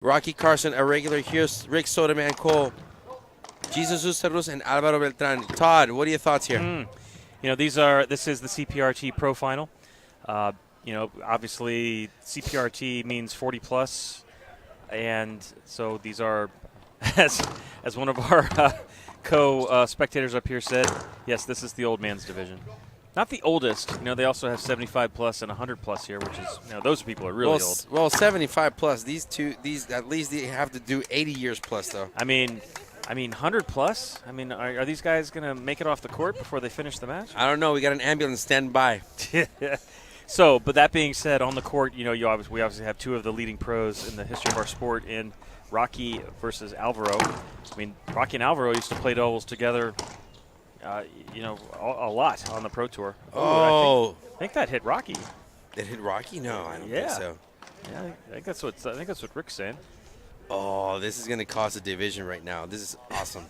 Rocky Carson, a regular. Here's Rick Sodaman Koll, Jesus Ustarr, and Alvaro Beltran. Todd, what are your thoughts here? You know, this is the Cprt Pro Final. You know, obviously Cprt means 40 plus, and so these are, as one of our co-spectators up here said, yes, this is the old man's division. Not the oldest. You know, they also have 75 plus and 100 plus here, which is, you know, those people are really old. Well, 75 plus. These at least they have to do 80 years plus, though. I mean, 100 plus. I mean, are these guys gonna make it off the court before they finish the match? I don't know. We got an ambulance stand by. So, but that being said, on the court, you know, we obviously have two of the leading pros in the history of our sport in Rocky versus Alvaro. I mean, Rocky and Alvaro used to play doubles together. You know, a lot on the Pro Tour. Oh, I think that hit Rocky. It hit Rocky? No, I don't think so. Yeah, I think that's what Rick's saying. Oh, this is going to cause a division right now. This is awesome.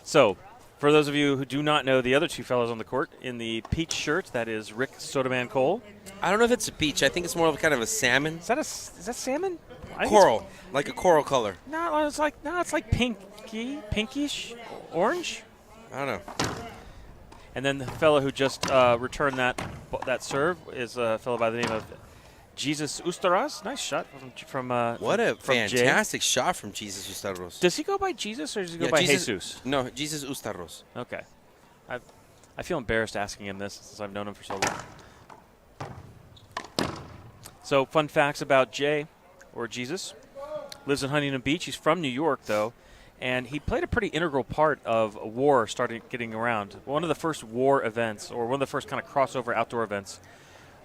So, for those of you who do not know the other two fellows on the court, in the peach shirt, that is Rick Sodaman Koll. I don't know if it's a peach. I think it's more of kind of a salmon. Is that salmon? Coral, like a coral color. No, it's like pinkish, orange. I don't know. And then the fellow who just returned that serve is a fellow by the name of Jesus Ustarr. Nice shot from what a from fantastic shot from Jesus Ustarr. Does he go by Jesus or does he go by Jesus? No, Jesus Ustarr. Okay. I feel embarrassed asking him this since I've known him for so long. So, fun facts about Jay, or Jesus. Lives in Huntington Beach. He's from New York, though. And he played a pretty integral part of a war starting getting around. One of the first war events, or one of the first kind of crossover outdoor events,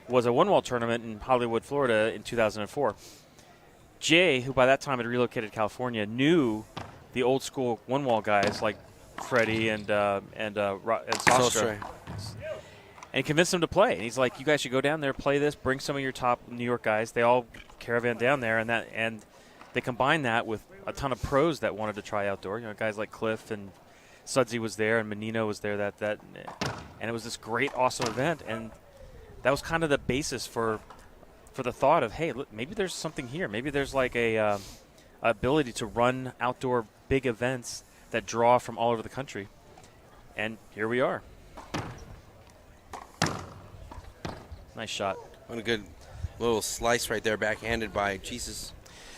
was a one-wall tournament in Hollywood, Florida in 2004. Jay, who by that time had relocated to California, knew the old school one-wall guys like Freddie and Sostra, and convinced them to play. And he's like, "You guys should go down there, play this, bring some of your top New York guys." They all caravan down there, and they combined that with a ton of pros that wanted to try outdoor. You know, guys like Cliff and Sudsy was there, and Menino was there. And it was this great, awesome event, and that was kind of the basis for the thought of, hey, look, maybe there's something here. Maybe there's like a ability to run outdoor big events that draw from all over the country. And here we are. Nice shot. What a good little slice right there, backhanded by Jesus.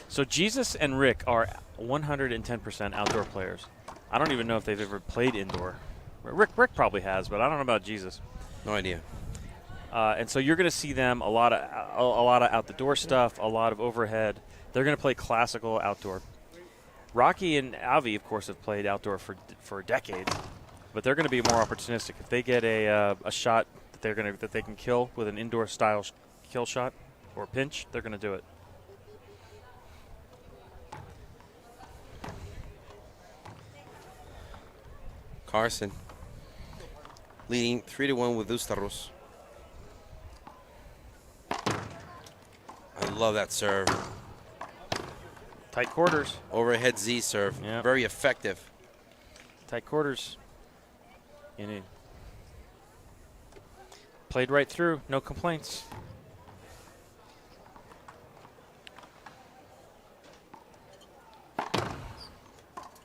So Jesus and Rick are 110% outdoor players. I don't even know if they've ever played indoor. Rick probably has, but I don't know about Jesus. No idea. And so you're going to see them a lot of out the door stuff, a lot of overhead. They're going to play classical outdoor. Rocky and Avi, of course, have played outdoor for decades, but they're going to be more opportunistic. If they get a shot that they can kill with an indoor style kill shot or pinch, they're going to do it. Carson leading 3-1 with Ustarr. I love that serve. Tight quarters. Overhead Z serve. Yep. Very effective. Tight quarters. Played right through. No complaints.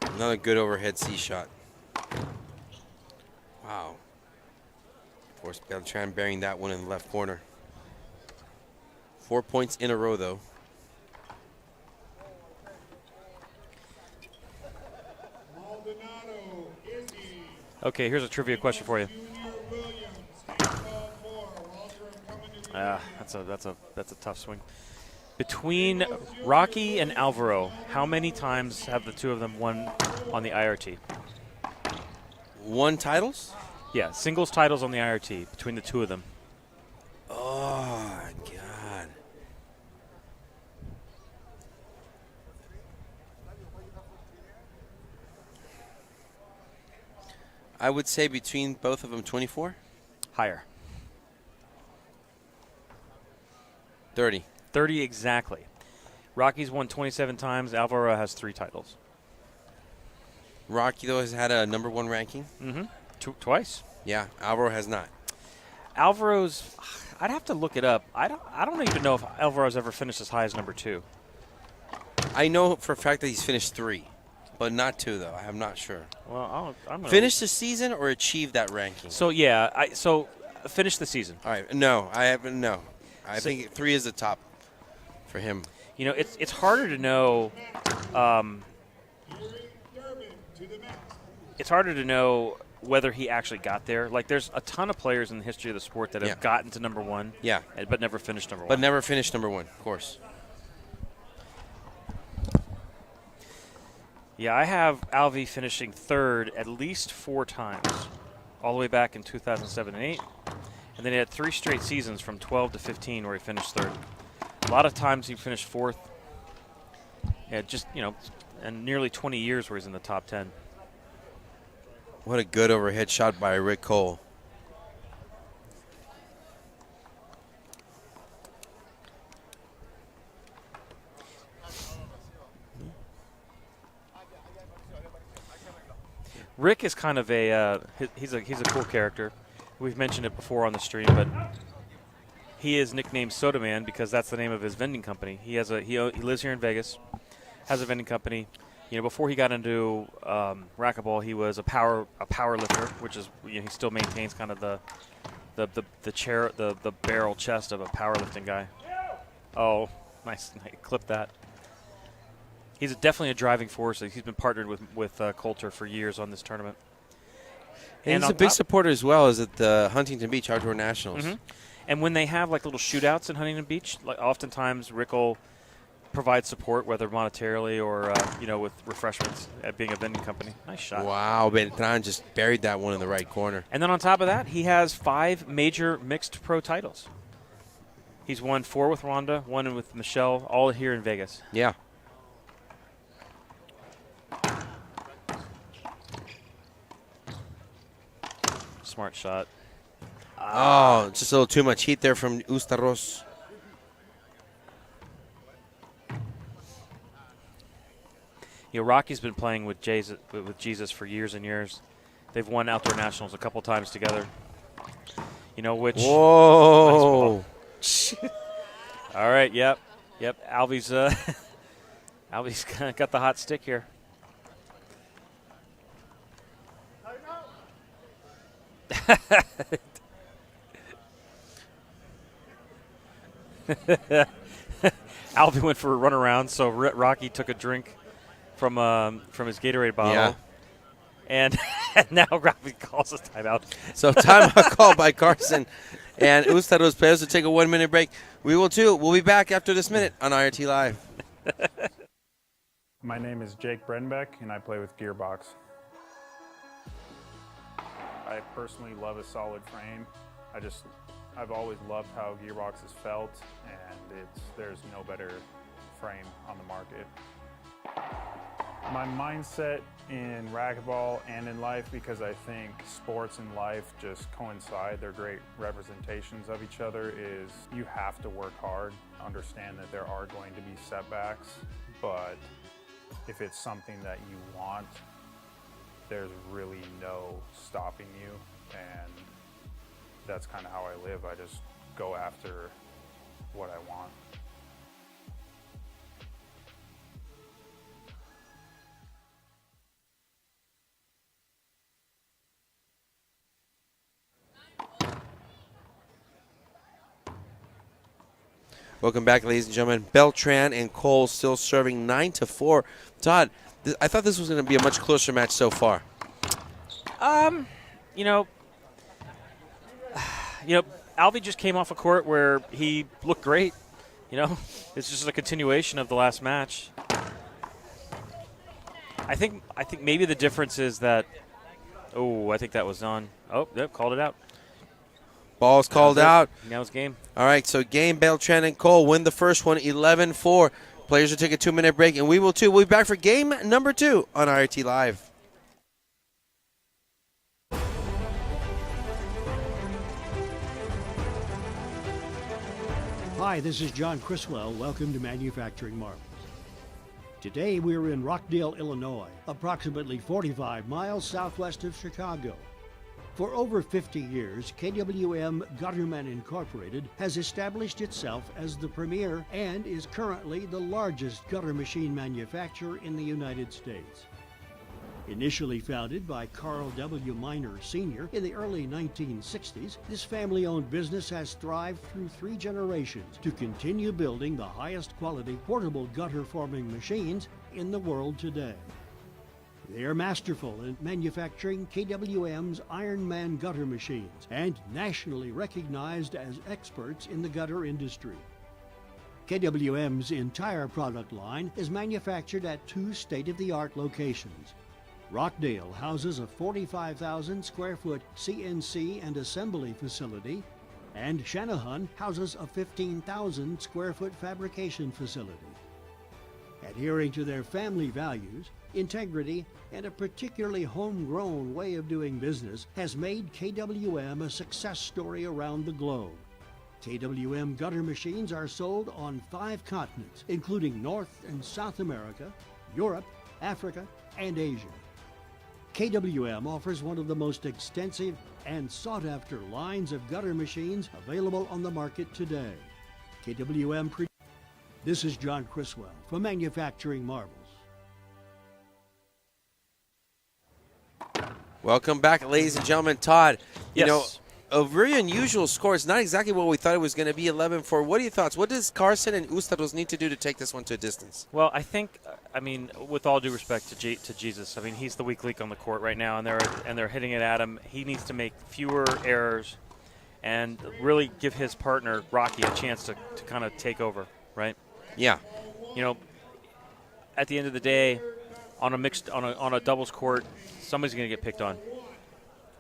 Another good overhead C shot. Wow. Of course, Beltran bearing that one in the left corner. 4 points in a row, though. Okay, here's a trivia question for you. That's a tough swing. Between Rocky and Alvaro, how many times have the two of them won on the IRT? Won titles? Yeah, singles titles on the IRT between the two of them. Oh, God. I would say between both of them 24? Higher. 30. 30 exactly. Rocky's won 27 times. Alvaro has 3 titles. Rocky, though, has had a #1 ranking. Mm-hmm. Twice. Yeah, Alvaro has not. Alvaro's, I'd have to look it up. I don't even know if Alvaro's ever finished as high as #2. I know for a fact that he's finished 3, but not 2 though. I'm not sure. Well, I'm gonna Finish the season or achieve that ranking? So yeah, so finish the season. All right. No, I haven't. No, I think 3 is the top for him. You know, it's harder to know. It's harder to know whether he actually got there. Like, there's a ton of players in the history of the sport that have gotten to number 1. Yeah. But never finished number 1. But never finished number 1, of course. Yeah, I have Alvey finishing 3rd at least 4 times, all the way back in 2007 and 8. And then he had 3 straight seasons from 12 to 15 where he finished 3rd. A lot of times he finished 4th. Yeah, just, you know, and nearly 20 years where he's in the top 10. What a good overhead shot by Rick Koll. Rick is kind of a he's a cool character. We've mentioned it before on the stream, but he is nicknamed Soda Man because that's the name of his vending company. He lives here in Vegas, has a vending company. You know, before he got into racquetball, he was a power lifter, which is, you know, he still maintains kind of the barrel chest of a powerlifting guy. Oh, nice, clip that. He's definitely a driving force. He's been partnered with Coulter for years on this tournament. And he's a big supporter as well as at the Huntington Beach Outdoor Nationals. Mm-hmm. And when they have like little shootouts in Huntington Beach, like oftentimes Rick will provide support, whether monetarily or you know, with refreshments at being a vending company. Nice shot. Wow, Beltran just buried that one in the right corner. And then on top of that, he has 5 major mixed pro titles. He's won 4 with Rhonda, 1 with Michelle, all here in Vegas. Yeah. Smart shot. Oh, just a little too much heat there from Ustarr. You know, Rocky's been playing with Jesus for years and years. They've won outdoor nationals a couple times together. You know which? Whoa! Nice all right. Yep. Alvey's Alvey's got the hot stick here. Alvey went for a runaround, so Rocky took a drink from his Gatorade bottle. Yeah. And now Rocky calls a timeout. So timeout call by Carson. And Ustarr's players will take a 1-minute break. We will too. We'll be back after this minute on IRT Live. My name is Jake Brenbeck, and I play with Gearbox. I personally love a solid frame. I've always loved how Gearbox has felt, and there's no better frame on the market. My mindset in racquetball and in life, because I think sports and life just coincide, they're great representations of each other, is you have to work hard, understand that there are going to be setbacks, but if it's something that you want, there's really no stopping you, and that's kind of how I live. I just go after what I want. Welcome back, ladies and gentlemen. Beltran and Koll still serving 9-4. Todd, I thought this was going to be a much closer match so far. You know, Alvey just came off a court where he looked great. You know, it's just a continuation of the last match. I think maybe the difference is that. Oh, I think that was on. Oh, yep, called it out. Ball's called out. Now it's game. All right, so game, Beltran and Koll win the first one, 11-4. Players will take a 2-minute break, and we will too. We'll be back for game number 2 on IRT Live. Hi, this is John Criswell. Welcome to Manufacturing Marvels. Today we're in Rockdale, Illinois, approximately 45 miles southwest of Chicago. For over 50 years, KWM Gutterman Incorporated has established itself as the premier and is currently the largest gutter machine manufacturer in the United States. Initially founded by Carl W. Miner Sr. in the early 1960s, this family-owned business has thrived through 3 generations to continue building the highest quality portable gutter forming machines in the world today. They are masterful in manufacturing KWM's Ironman gutter machines and nationally recognized as experts in the gutter industry. KWM's entire product line is manufactured at 2 state-of-the-art locations. Rockdale houses a 45,000 square foot CNC and assembly facility, and Shanahan houses a 15,000 square foot fabrication facility. Adhering to their family values, integrity, and a particularly homegrown way of doing business has made KWM a success story around the globe. KWM gutter machines are sold on 5 continents, including North and South America, Europe, Africa, and Asia. KWM offers one of the most extensive and sought-after lines of gutter machines available on the market today. This is John Criswell for Manufacturing Marvels. Welcome back, ladies and gentlemen. Todd, you Yes. know, a very unusual score. It's not exactly what we thought it was going to be, 11-4. What are your thoughts? What does Carson and Ustarr need to do to take this one to a distance? Well, I think, I mean, with all due respect to Jesus, I mean, he's the weak link on the court right now, and they're hitting it at him. He needs to make fewer errors and really give his partner, Rocky, a chance to kind of take over, right? Yeah. You know, at the end of the day, on a doubles court, somebody's going to get picked on.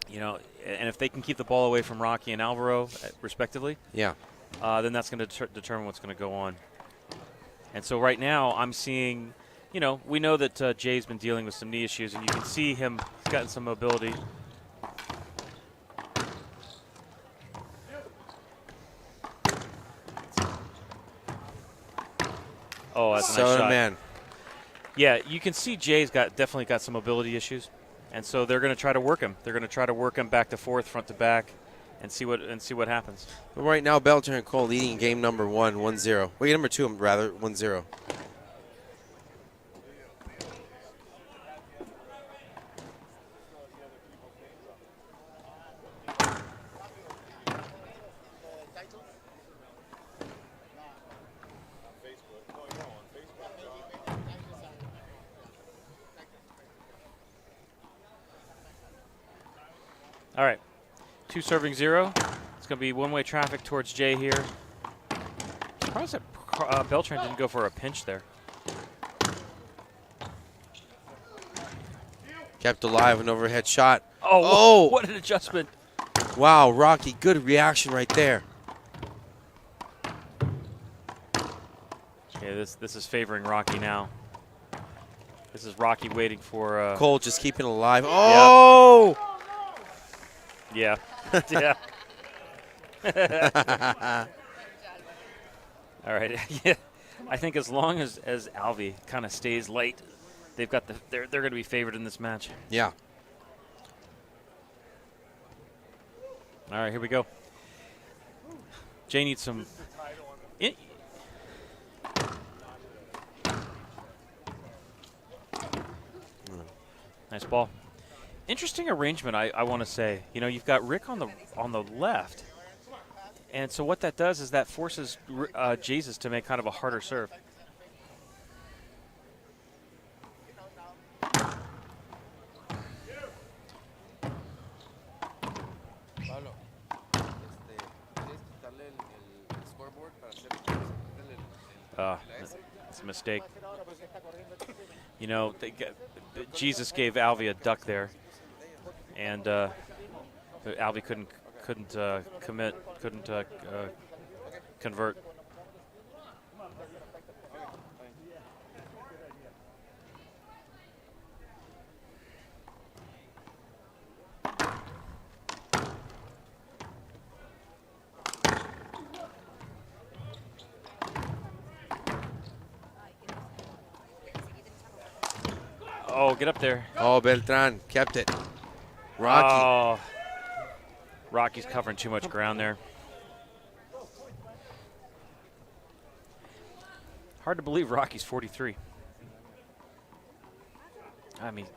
You know, and if they can keep the ball away from Rocky and Alvaro, respectively, Yeah. then that's going to determine what's going to go on. And so right now, I'm seeing, you know, we know that Jay's been dealing with some knee issues, and you can see him, he's gotten some mobility. Oh, that's a nice So, shot. man. Yeah, you can see Jay's definitely got some mobility issues, and so they're going to try to work him. They're going to try to work him back to fourth, front to back, and see what happens. But right now, Beltran and Koll leading game number 1-0. Wait, number 2, rather, 1-0. All right, 2 serving 0. It's going to be one-way traffic towards Jay here. Surprised that Beltran didn't go for a pinch there. Kept alive, an overhead shot. Oh, what an adjustment. Wow, Rocky, good reaction right there. Yeah, this is favoring Rocky now. This is Rocky waiting for Koll just keeping it alive. Oh! Yeah. Yeah. All right. Yeah. I think as long as Alvy kind of stays light, they've got they're going to be favored in this match. Yeah. All right, here we go. Jay needs some. Nice ball. Interesting arrangement, I want to say. You know, you've got Rick on the left, and so what that does is that forces Jesus to make kind of a harder serve. It's a mistake. You know, Jesus gave Alvy a duck there, and Alvy couldn't commit, couldn't convert. Oh, get up there. Oh, Beltran kept it. Rocky. Oh, Rocky's covering too much ground there. Hard to believe Rocky's 43. I mean,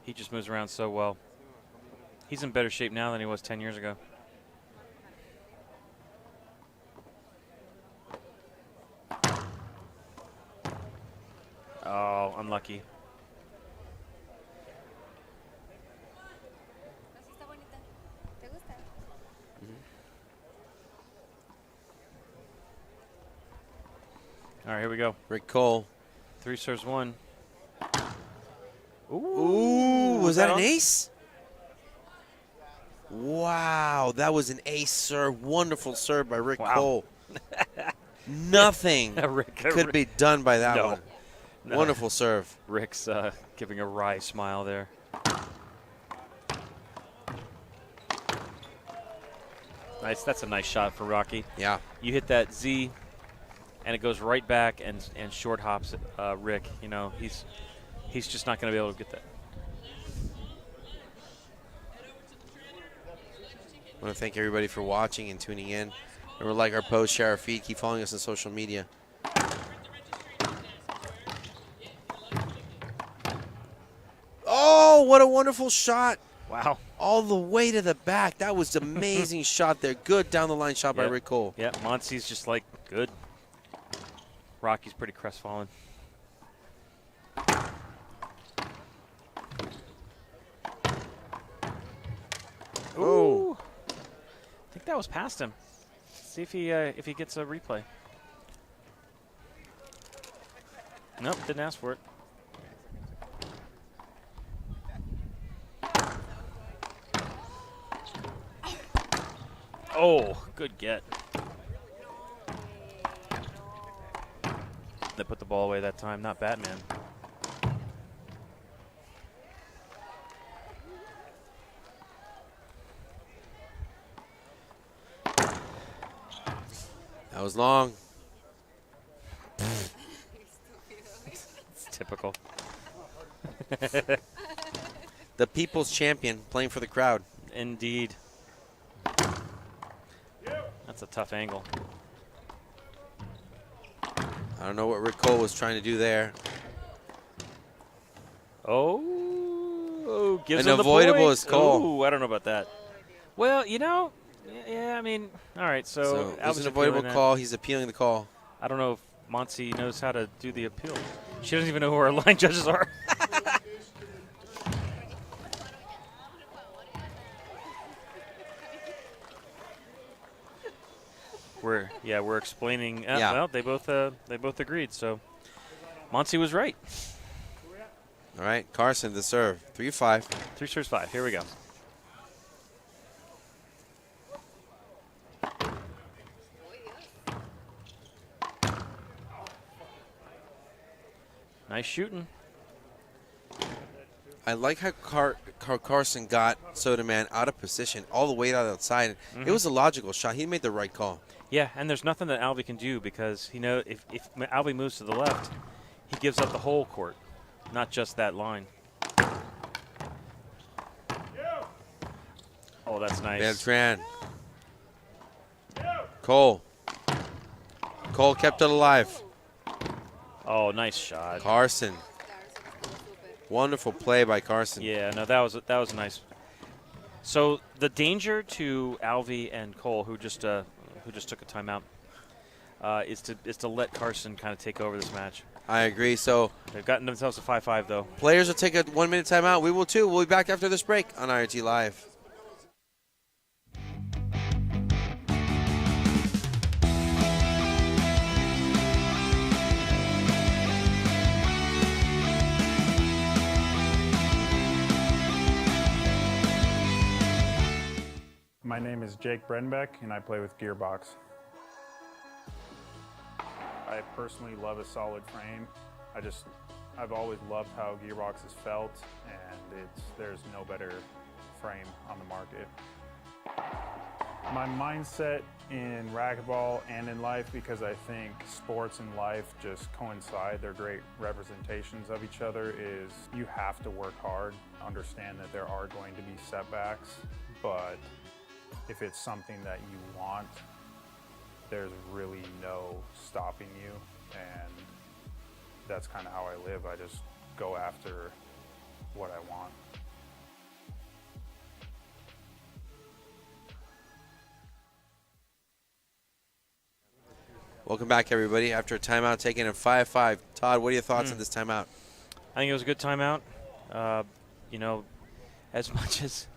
he just moves around so well. He's in better shape now than he was 10 years ago. Oh, unlucky. All right, here we go. Rick Koll. 3 serves 1. Ooh, was that an on? ace? Wow, that was an ace serve. Wonderful serve by Rick Wow. Koll. Nothing could be done by that one. No. Wonderful serve. Rick's giving a wry smile there. Nice. That's a nice shot for Rocky. Yeah. You hit that Z, and it goes right back and short hops Rick. You know, he's just not going to be able to get that. I want to thank everybody for watching and tuning in. Remember, like our post, share our feed, keep following us on social media. Oh, what a wonderful shot. Wow. All the way to the back. That was an amazing shot there. Good down the line shot by Rick Koll. Yeah, Monsi's just like, good. Rocky's pretty crestfallen. Oh. I think that was past him. See if he gets a replay. Nope, didn't ask for it. Oh, good get. They put the ball away that time, not Batman. That was long. It's typical. The people's champion playing for the crowd. Indeed. That's a tough angle. I don't know what Rick Koll was trying to do there. Oh, gives An him the avoidable point. is Koll. Ooh, I don't know about that. Well, you know, yeah, I mean, all right. So it was an avoidable call. He's appealing the call. I don't know if Monty knows how to do the appeal. She doesn't even know who our line judges are. We're explaining. Yeah. Well, they both agreed. So Monty was right. All right, Carson the serve. 3-5. 3 serves 5. Here we go. Nice shooting. I like how Carson got Soda Man out of position, all the way outside. Mm-hmm. It was a logical shot. He made the right call. Yeah, and there's nothing that Alvey can do because he knows if Alvey moves to the left, he gives up the whole court, not just that line. Oh, that's nice. Beltran. Koll. Koll kept it alive. Oh, nice shot. Carson. Wonderful play by Carson. Yeah, no, that was nice. So the danger to Alvey and Koll, who just took a timeout, is to let Carson kind of take over this match. I agree. So They've gotten themselves a 5-5 though. players will take a 1-minute timeout. We will too. We'll be back after this break on IRT Live. My name is Jake Brenbeck, and I play with Gearbox. I personally love a solid frame. I've always loved how Gearbox has felt, and there's no better frame on the market. My mindset in racquetball and in life, because I think sports and life just coincide, they're great representations of each other, is you have to work hard, understand that there are going to be setbacks, but if it's something that you want, there's really no stopping you, and that's kind of how I live. I just go after what I want. Welcome back, everybody. After a timeout taken in 5-5. Todd, what are your thoughts on this timeout? I think it was a good timeout. You know, as much as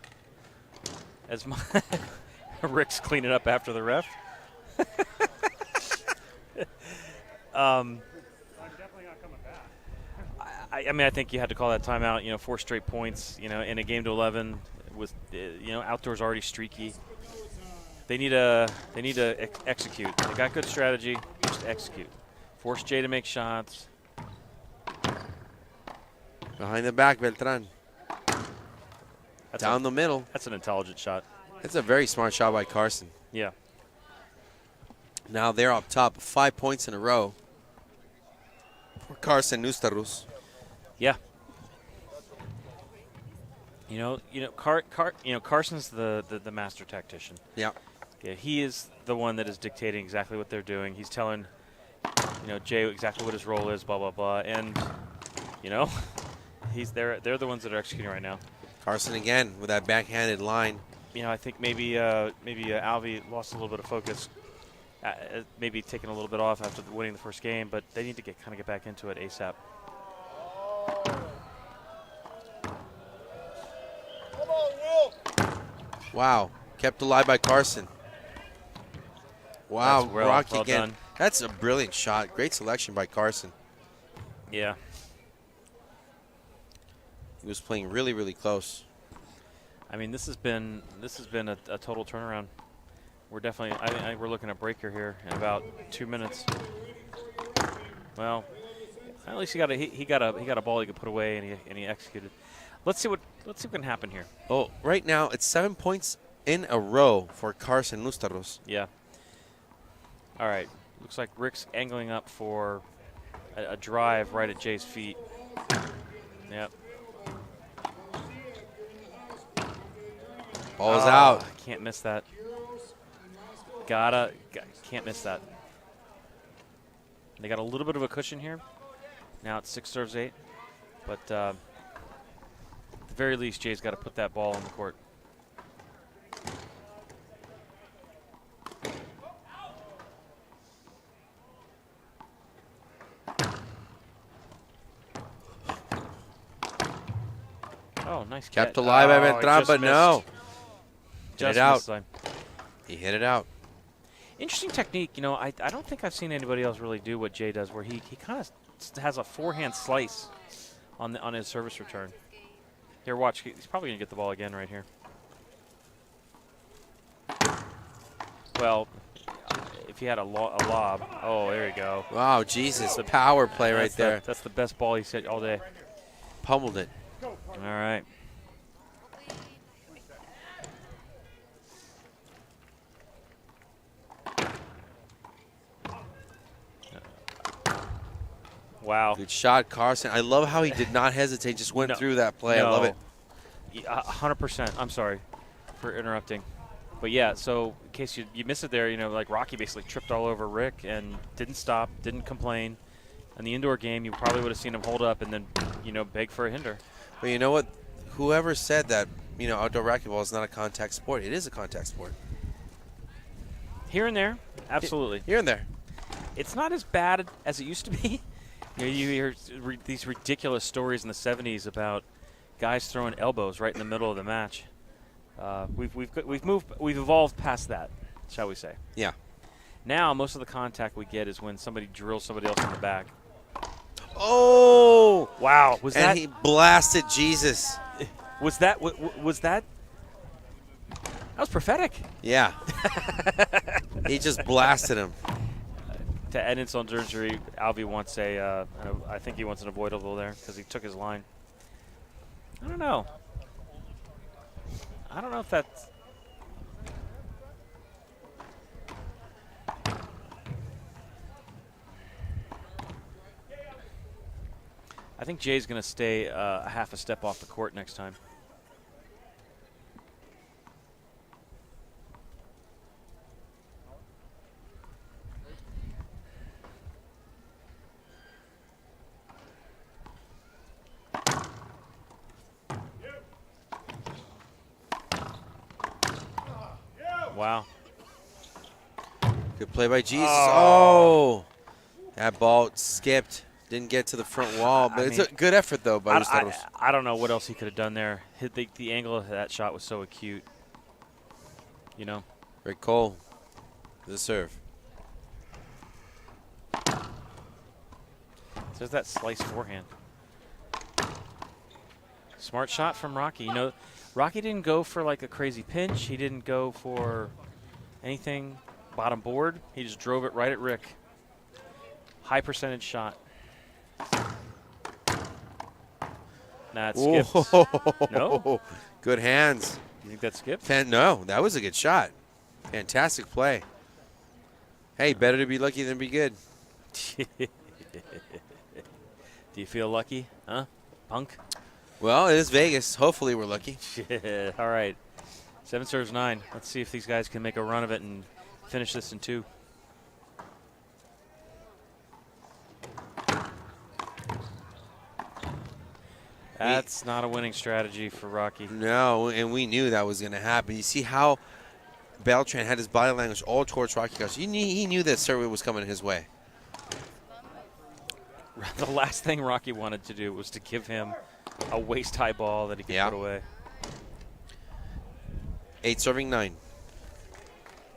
Rick's cleaning up after the ref. I'm definitely not coming back. I mean, I think you had to call that timeout. You know, 4 straight points. You know, in a game to 11 with outdoors already streaky. They need to execute. They got good strategy. Just execute. Force Jay to make shots. Behind the back, Beltran. Down the middle. That's an intelligent shot. It's a very smart shot by Carson. Yeah. Now they're up top, 5 points in a row for Carson Ustarr. Yeah. Carson's the master tactician. Yeah. Yeah, he is the one that is dictating exactly what they're doing. He's telling, Jay exactly what his role is, blah blah blah, and they're the ones that are executing right now. Carson again with that backhanded line. I think maybe Alvy lost a little bit of focus, maybe taking a little bit off after winning the first game, but they need to get back into it ASAP. Wow, kept alive by Carson. Wow, well Rocky again. done. That's a brilliant shot. Great selection by Carson. Yeah. He was playing really, really close. I mean, this has been a total turnaround. We're definitely I think we're looking at breaker here in about 2 minutes. Well, at least he got a ball he could put away and he executed. Let's see what can happen here. Oh, right now it's 7 points in a row for Carson Ustarr. Yeah. All right. Looks like Rick's angling up for a drive right at Jay's feet. Yep. Ball is out. Can't miss that. Can't miss that. They got a little bit of a cushion here. Now it's 6 serves 8. But at the very least, Jay's got to put that ball on the court. Oh, nice catch. Kept alive by Beltran, but no. Just Hit it out. missed time. He hit it out. Interesting technique. I don't think I've seen anybody else really do what Jay does, where he kind of has a forehand slice on his service return. Here, watch. He's probably going to get the ball again right here. Well, if he had a lob. Oh, there you go. Wow, Jesus. The power play right there. That's the best ball he's hit all day. Pummeled it. All right. Wow. Good shot, Carson. I love how he did not hesitate, just went through that play. No. I love it. 100%. I'm sorry for interrupting. But, yeah, so in case you missed it there, like Rocky basically tripped all over Rick and didn't stop, didn't complain. In the indoor game, you probably would have seen him hold up and then, beg for a hinder. But you know what? Whoever said that, outdoor racquetball is not a contact sport. It is a contact sport. Here and there, absolutely. Here and there. It's not as bad as it used to be. You hear these ridiculous stories in the 70s about guys throwing elbows right in the middle of the match. We've evolved past that, shall we say? Yeah. Now most of the contact we get is when somebody drills somebody else in the back. Oh! Wow! And he blasted Jesus. Was that? That was prophetic. Yeah. He just blasted him. To end insult to injury, Alvy wants I think he wants an avoidable there because he took his line. I don't know if that's. I think Jay's going to stay a half a step off the court next time. Wow. Good play by Jesus. Oh. That ball skipped. Didn't get to the front wall. But it's a good effort, though, by Ustarr. I don't know what else he could have done there. The angle of that shot was so acute. You know? Rick Koll, the serve. There's that slice forehand. Smart shot from Rocky. You know, Rocky didn't go for like a crazy pinch. He didn't go for anything bottom board. He just drove it right at Rick. High percentage shot. Nah, it skipped. No? Good hands. You think that skipped? No, that was a good shot. Fantastic play. Hey, better to be lucky than be good. Do you feel lucky, huh, punk? Well, it is Vegas. Hopefully we're lucky. All right. 7 serves 9. Let's see if these guys can make a run of it and finish this in 2. That's not a winning strategy for Rocky. No, and we knew that was going to happen. You see how Beltran had his body language all towards Rocky Carson. He knew that serve was coming his way. The last thing Rocky wanted to do was to give him a waist-high ball that he could put away. 8 serving 9.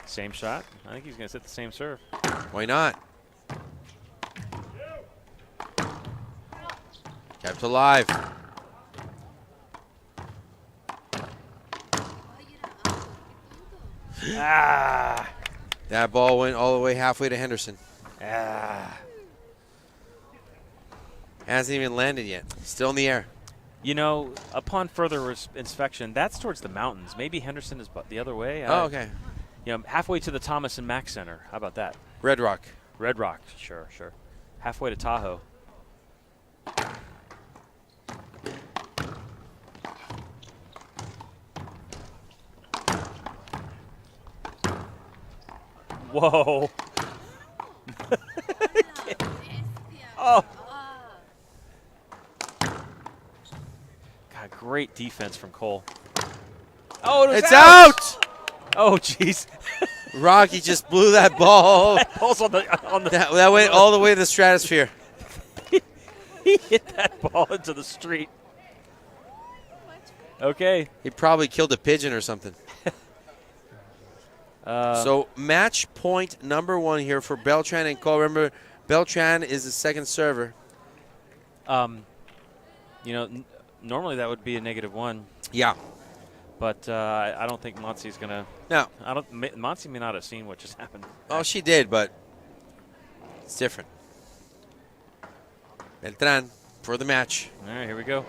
Same shot. I think he's going to set the same serve. Why not? Kept alive. That ball went all the way halfway to Henderson. Hasn't even landed yet. Still in the air. You know, upon further inspection, that's towards the mountains. Maybe Henderson is the other way. Oh, okay. You know, halfway to the Thomas and Mack Center. How about that? Red Rock. Red Rock, sure. Halfway to Tahoe. Whoa. Oh. God, great defense from Koll. Oh, it's out! Oh, jeez. Rocky just blew that ball. That ball's on the that went all the way to the stratosphere. He hit that ball into the street. Okay. He probably killed a pigeon or something. So match point number 1 here for Beltran and Koll. Remember, Beltran is the second server. You know, normally that would be a -1. Yeah. But I don't think Monty's going to. No. Monty may not have seen what just happened. Oh, she did, but it's different. Beltran for the match. All right, here we go.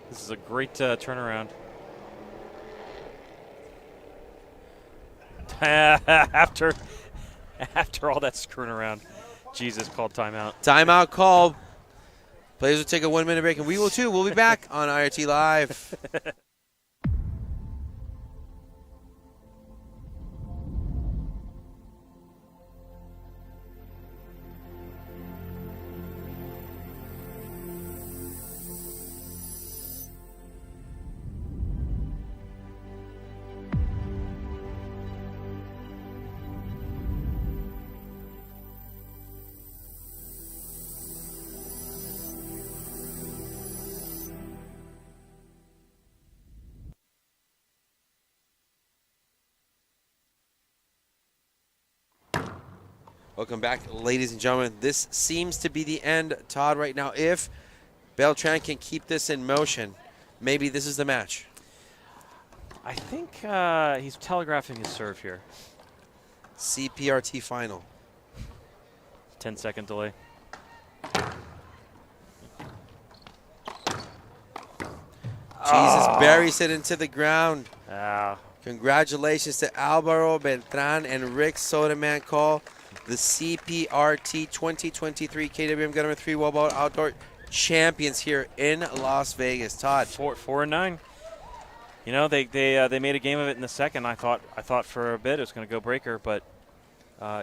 This is a great turnaround. after all that screwing around, Jesus called timeout. Timeout called. Players will take a 1-minute break, and we will too. We'll be back on IRT Live. Welcome back, ladies and gentlemen. This seems to be the end, Todd, right now. If Beltran can keep this in motion, maybe this is the match. I think he's telegraphing his serve here. Cprt final. 10-second delay. Jesus buries it into the ground. Ah. Congratulations to Alvaro Beltran and Rick Soderman Koll, the Cprt 2023 KWM Gunnerman 3WALLBALL Outdoor champions here in Las Vegas. Todd. 4-9. You know, they made a game of it in the second. I thought for a bit it was going to go breaker, but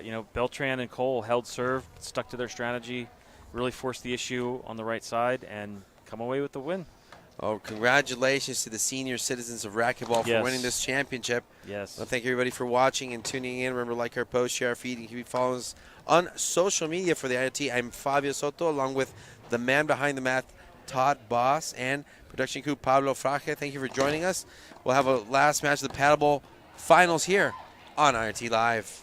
you know, Beltran and Koll held serve, stuck to their strategy, really forced the issue on the right side, and come away with the win. Oh, congratulations to the senior citizens of Racquetball for Yes. winning this championship. Yes. Well, thank everybody for watching and tuning in. Remember, like our post, share our feed, and keep following us on social media for the IoT. I'm Fabio Soto, along with the man behind the mat, Todd Boss, and production crew Pablo Fraje. Thank you for joining us. We'll have a last match of the paddleball finals here on IoT Live.